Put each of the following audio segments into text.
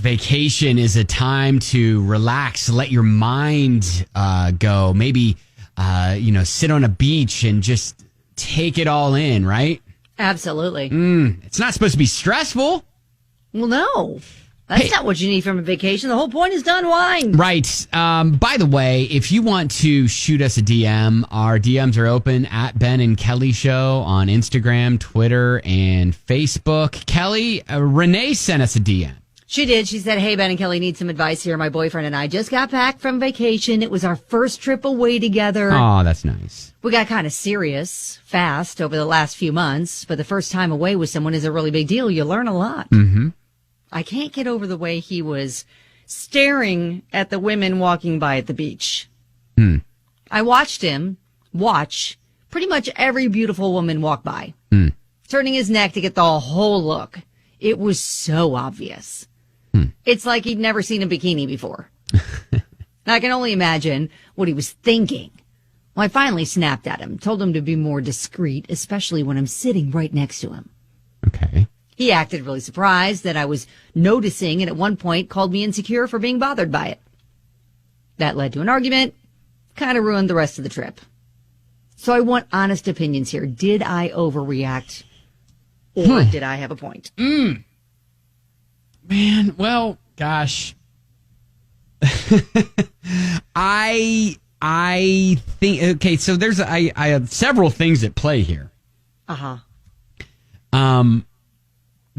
vacation is a time to relax, let your mind go. Maybe, sit on a beach and just take it all in, right? Absolutely. It's not supposed to be stressful. Well, no. That's not what you need from a vacation. The whole point is to unwind. Right. By the way, if you want to shoot us a DM, our DMs are open at Ben and Kelly Show on Instagram, Twitter, and Facebook. Kelly, Rene sent us a DM. She did. She said, hey, Ben and Kelly, need some advice here. My boyfriend and I just got back from vacation. It was our first trip away together. Oh, that's nice. We got kind of serious fast over the last few months, but the first time away with someone is a really big deal. You learn a lot. Mm-hmm. I can't get over the way he was staring at the women walking by at the beach. I watched him watch pretty much every beautiful woman walk by, turning his neck to get the whole look. It was so obvious. It's like he'd never seen a bikini before. I can only imagine what he was thinking. Well, I finally snapped at him, told him to be more discreet, especially when I'm sitting right next to him. Okay. He acted really surprised that I was noticing and at one point called me insecure for being bothered by it. That led to an argument, kind of ruined the rest of the trip. So I want honest opinions here. Did I overreact or did I have a point? Man, well, gosh. I think, okay, so I have several things at play here. Uh-huh.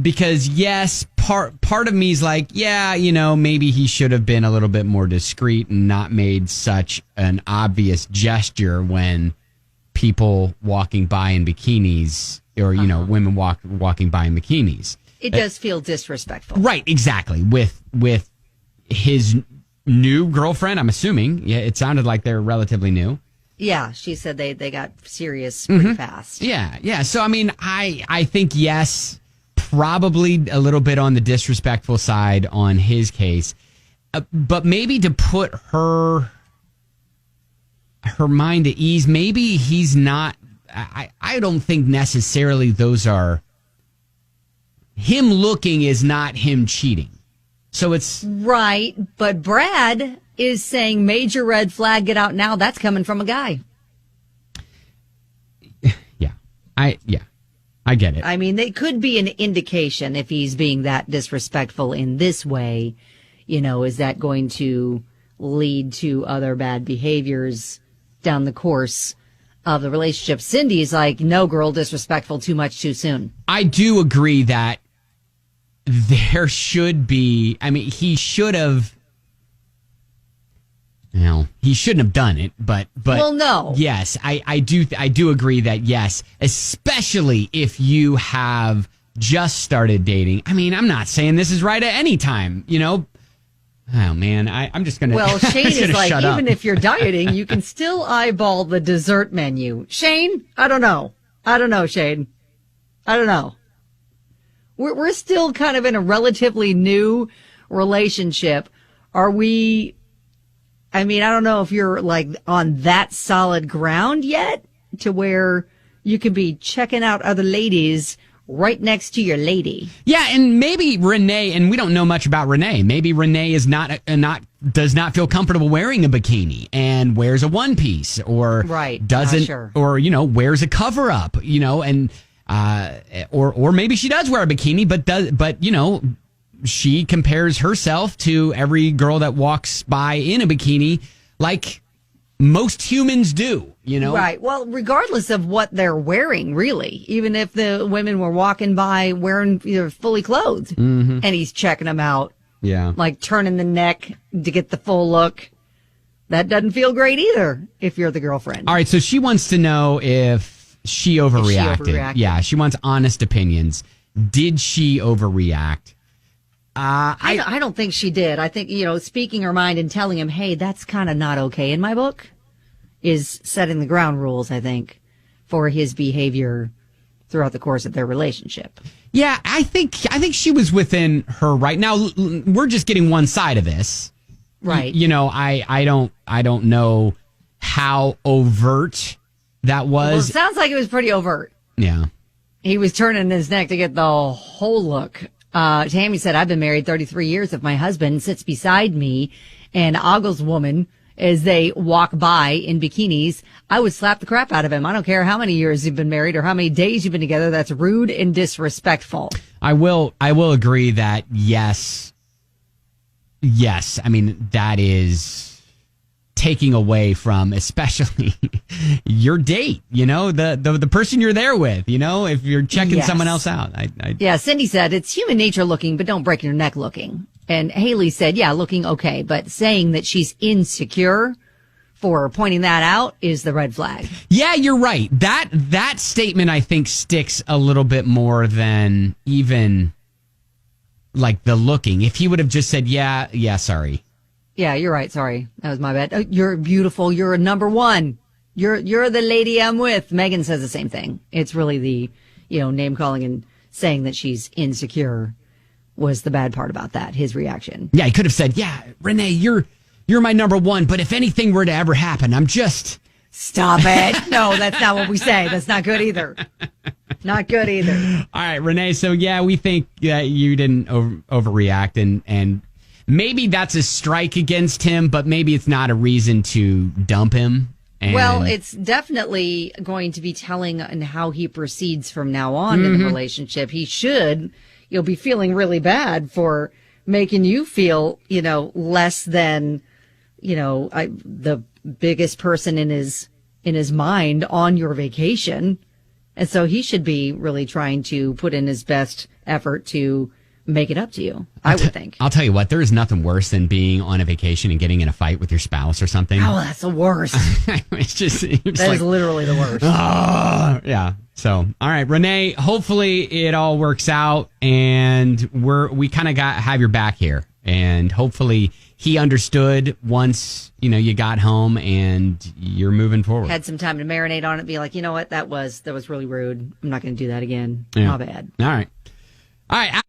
Because yes, part of me is like, yeah, maybe he should have been a little bit more discreet and not made such an obvious gesture when people walking by in bikinis or, women walking by in bikinis. It does feel disrespectful. Right, exactly. With his new girlfriend, I'm assuming. Yeah, it sounded like they're relatively new. Yeah, she said they got serious pretty fast. Yeah. So, I mean, I think, yes, probably a little bit on the disrespectful side on his case. But maybe to put her mind at ease, maybe he's not... I don't think necessarily those are... Him looking is not him cheating. So it's... Right, but Brad is saying major red flag, get out now. That's coming from a guy. I get it. I mean, it could be an indication if he's being that disrespectful in this way. Is that going to lead to other bad behaviors down the course of the relationship? Cindy's like, no, girl, disrespectful too much too soon. I do agree that there should be, he should have, he shouldn't have done it, but well, no. Yes, I do agree that yes, especially if you have just started dating. I'm not saying this is right at any time, Oh man, I'm just gonna. Well, Shane is like, even up. if you're dieting, you can still eyeball the dessert menu. Shane, I don't know, Shane, I don't know. We're still kind of in a relatively new relationship. Are we? I don't know if you're like on that solid ground yet to where you can be checking out other ladies right next to your lady. Yeah, and maybe Rene, and we don't know much about Rene. Maybe Rene is does not feel comfortable wearing a bikini and wears a one piece, or doesn't, or wears a cover up, and or maybe she does wear a bikini, but she compares herself to every girl that walks by in a bikini, like most humans do, Right. Well, regardless of what they're wearing, really, even if the women were walking by wearing fully clothed, and he's checking them out, like turning the neck to get the full look, that doesn't feel great either if you're the girlfriend. All right, so she wants to know if she overreacted. Yeah, she wants honest opinions. Did she overreact? I don't think she did. I think, speaking her mind and telling him, hey, that's kind of not okay in my book, is setting the ground rules, I think, for his behavior throughout the course of their relationship. Yeah, I think she was within her right. Now, we're just getting one side of this. Right. I don't know how overt that was. Well, it sounds like it was pretty overt. Yeah. He was turning his neck to get the whole look. Tammy said, I've been married 33 years. If my husband sits beside me and ogles woman as they walk by in bikinis, I would slap the crap out of him. I don't care how many years you've been married or how many days you've been together. That's rude and disrespectful. I will agree that yes. I mean, that is taking away from especially your date, the person you're there with, if you're checking someone else out. Yeah, Cindy said it's human nature looking, but don't break your neck looking. And Haley said, yeah, looking okay, but saying that she's insecure for pointing that out is the red flag. Yeah, you're right. That statement, I think, sticks a little bit more than even like the looking. If he would have just said, yeah, sorry. Yeah, you're right. Sorry. That was my bad. Oh, you're beautiful. You're a number one. You're the lady I'm with. Megan says the same thing. It's really the, name calling and saying that she's insecure was the bad part about that, his reaction. Yeah, he could have said, yeah, Rene, you're my number one, but if anything were to ever happen, I'm just... Stop it. No, that's not what we say. That's not good either. Not good either. All right, Rene, so yeah, we think that you didn't overreact, and maybe that's a strike against him, but maybe it's not a reason to dump him. Well, it's definitely going to be telling on how he proceeds from now on in the relationship. He should, be feeling really bad for making you feel, less than, the biggest person in his mind on your vacation. And so he should be really trying to put in his best effort to make it up to you, I would think. I'll tell you what, there is nothing worse than being on a vacation and getting in a fight with your spouse or something. Oh, that's the worst. It's that is literally the worst. Yeah. So, all right, Rene, hopefully it all works out and we kind of have your back here. And hopefully he understood once, you got home and you're moving forward. Had some time to marinate on it, be like, you know what, that was really rude. I'm not going to do that again. Yeah. My bad. All right.